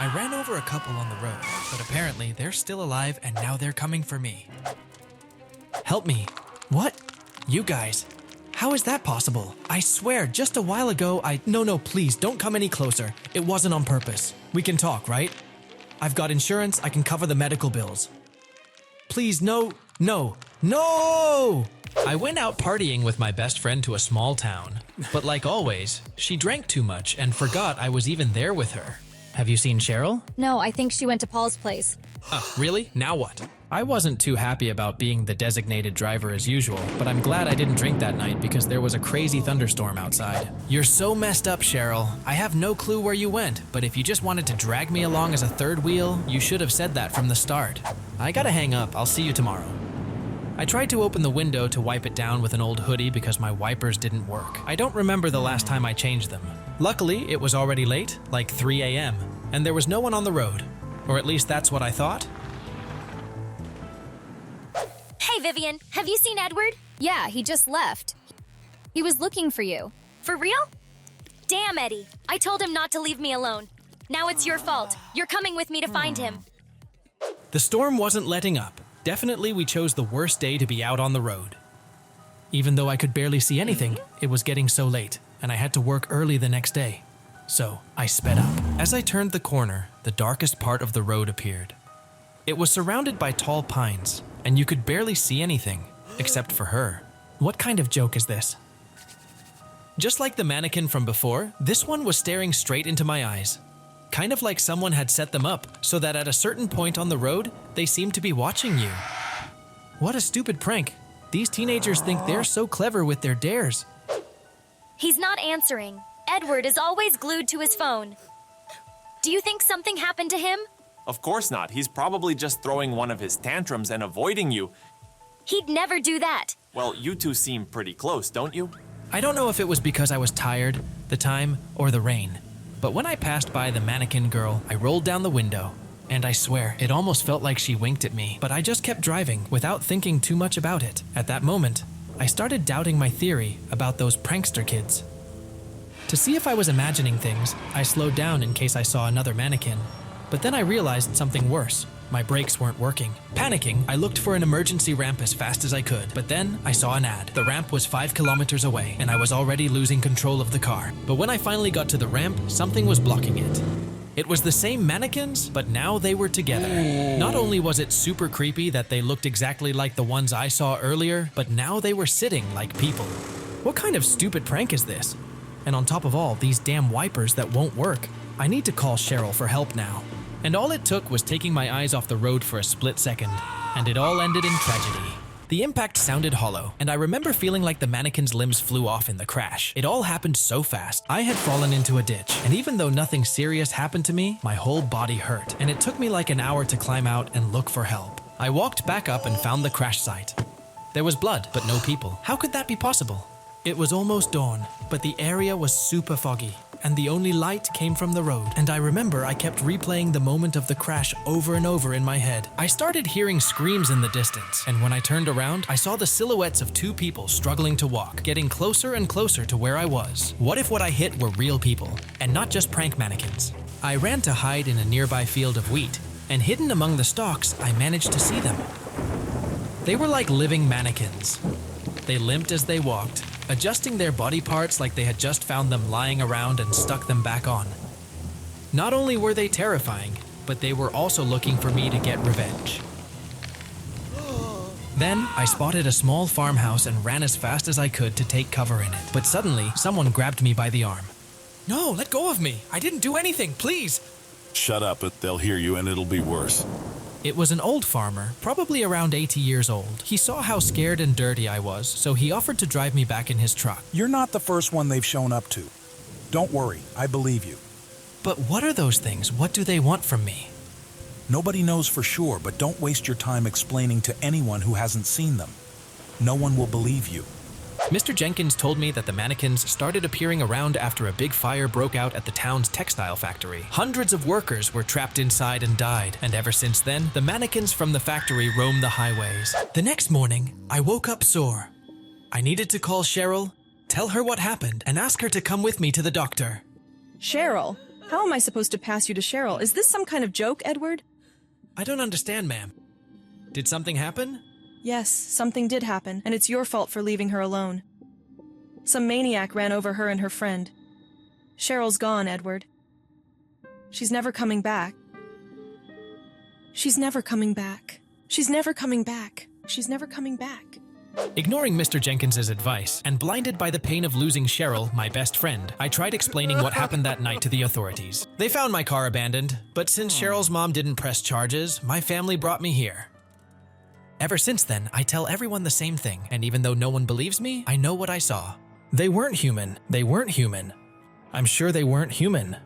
I ran over a couple on the road, but apparently they're still alive and now they're coming for me. Help me. What? You guys. How is that possible? I swear, just a while ago No, please, don't come any closer. It wasn't on purpose. We can talk, right? I've got insurance, I can cover the medical bills. Please, no! I went out partying with my best friend to a small town. But like always, she drank too much and forgot I was even there with her. Have you seen Cheryl? No, I think she went to Paul's place. Really? Now what? I wasn't too happy about being the designated driver as usual, but I'm glad I didn't drink that night because there was a crazy thunderstorm outside. You're so messed up, Cheryl. I have no clue where you went, but if you just wanted to drag me along as a third wheel, you should have said that from the start. I gotta hang up. I'll see you tomorrow. I tried to open the window to wipe it down with an old hoodie because my wipers didn't work. I don't remember the last time I changed them. Luckily, it was already late, like 3 a.m., and there was no one on the road. Or at least that's what I thought. Hey, Vivian, have you seen Edward? Yeah, he just left. He was looking for you. For real? Damn, Eddie. I told him not to leave me alone. Now it's your fault. You're coming with me to find him. The storm wasn't letting up. Definitely we chose the worst day to be out on the road. Even though I could barely see anything, it was getting so late, and I had to work early the next day. So I sped up. As I turned the corner, the darkest part of the road appeared. It was surrounded by tall pines, and you could barely see anything, except for her. What kind of joke is this? Just like the mannequin from before, this one was staring straight into my eyes. Kind of like someone had set them up, so that at a certain point on the road, they seemed to be watching you. What a stupid prank. These teenagers think they're so clever with their dares. He's not answering. Edward is always glued to his phone. Do you think something happened to him? Of course not. He's probably just throwing one of his tantrums and avoiding you. He'd never do that. Well, you two seem pretty close, don't you? I don't know if it was because I was tired, the time, or the rain. But when I passed by the mannequin girl, I rolled down the window. And I swear, it almost felt like she winked at me. But I just kept driving without thinking too much about it. At that moment, I started doubting my theory about those prankster kids. To see if I was imagining things, I slowed down in case I saw another mannequin. But then I realized something worse. My brakes weren't working. Panicking, I looked for an emergency ramp as fast as I could. But then I saw an ad. The ramp was 5 kilometers away, and I was already losing control of the car. But when I finally got to the ramp, something was blocking it. It was the same mannequins, but now they were together. Not only was it super creepy that they looked exactly like the ones I saw earlier, but now they were sitting like people. What kind of stupid prank is this? And on top of all, these damn wipers that won't work. I need to call Cheryl for help now. And all it took was taking my eyes off the road for a split second, and it all ended in tragedy. The impact sounded hollow, and I remember feeling like the mannequin's limbs flew off in the crash. It all happened so fast. I had fallen into a ditch, and even though nothing serious happened to me, my whole body hurt, and it took me like an hour to climb out and look for help. I walked back up and found the crash site. There was blood, but no people. How could that be possible? It was almost dawn, but the area was super foggy, and the only light came from the road. And I remember I kept replaying the moment of the crash over and over in my head. I started hearing screams in the distance, and when I turned around, I saw the silhouettes of 2 people struggling to walk, getting closer and closer to where I was. What if what I hit were real people, and not just prank mannequins? I ran to hide in a nearby field of wheat, and hidden among the stalks, I managed to see them. They were like living mannequins. They limped as they walked, adjusting their body parts like they had just found them lying around and stuck them back on. Not only were they terrifying, but they were also looking for me to get revenge. Then, I spotted a small farmhouse and ran as fast as I could to take cover in it. But suddenly, someone grabbed me by the arm. No, let go of me! I didn't do anything, please! Shut up, they'll hear you and it'll be worse. It was an old farmer, probably around 80 years old. He saw how scared and dirty I was, so he offered to drive me back in his truck. You're not the first one they've shown up to. Don't worry, I believe you. But what are those things? What do they want from me? Nobody knows for sure, but don't waste your time explaining to anyone who hasn't seen them. No one will believe you. Mr. Jenkins told me that the mannequins started appearing around after a big fire broke out at the town's textile factory. Hundreds of workers were trapped inside and died, and ever since then, the mannequins from the factory roam the highways. The next morning, I woke up sore. I needed to call Cheryl, tell her what happened, and ask her to come with me to the doctor. Cheryl, How am I supposed to pass you to Cheryl? Is this some kind of joke, Edward? I don't understand, ma'am. Did something happen? Yes, something did happen, and it's your fault for leaving her alone. Some maniac ran over her and her friend. Cheryl's gone, Edward. She's never coming back. She's never coming back. She's never coming back. She's never coming back. Ignoring Mr. Jenkins's advice and blinded by the pain of losing Cheryl, my best friend, I tried explaining what happened that night to the authorities. They found my car abandoned, but since Cheryl's mom didn't press charges, my family brought me here. Ever since then, I tell everyone the same thing, and even though no one believes me, I know what I saw. They weren't human. They weren't human. I'm sure they weren't human.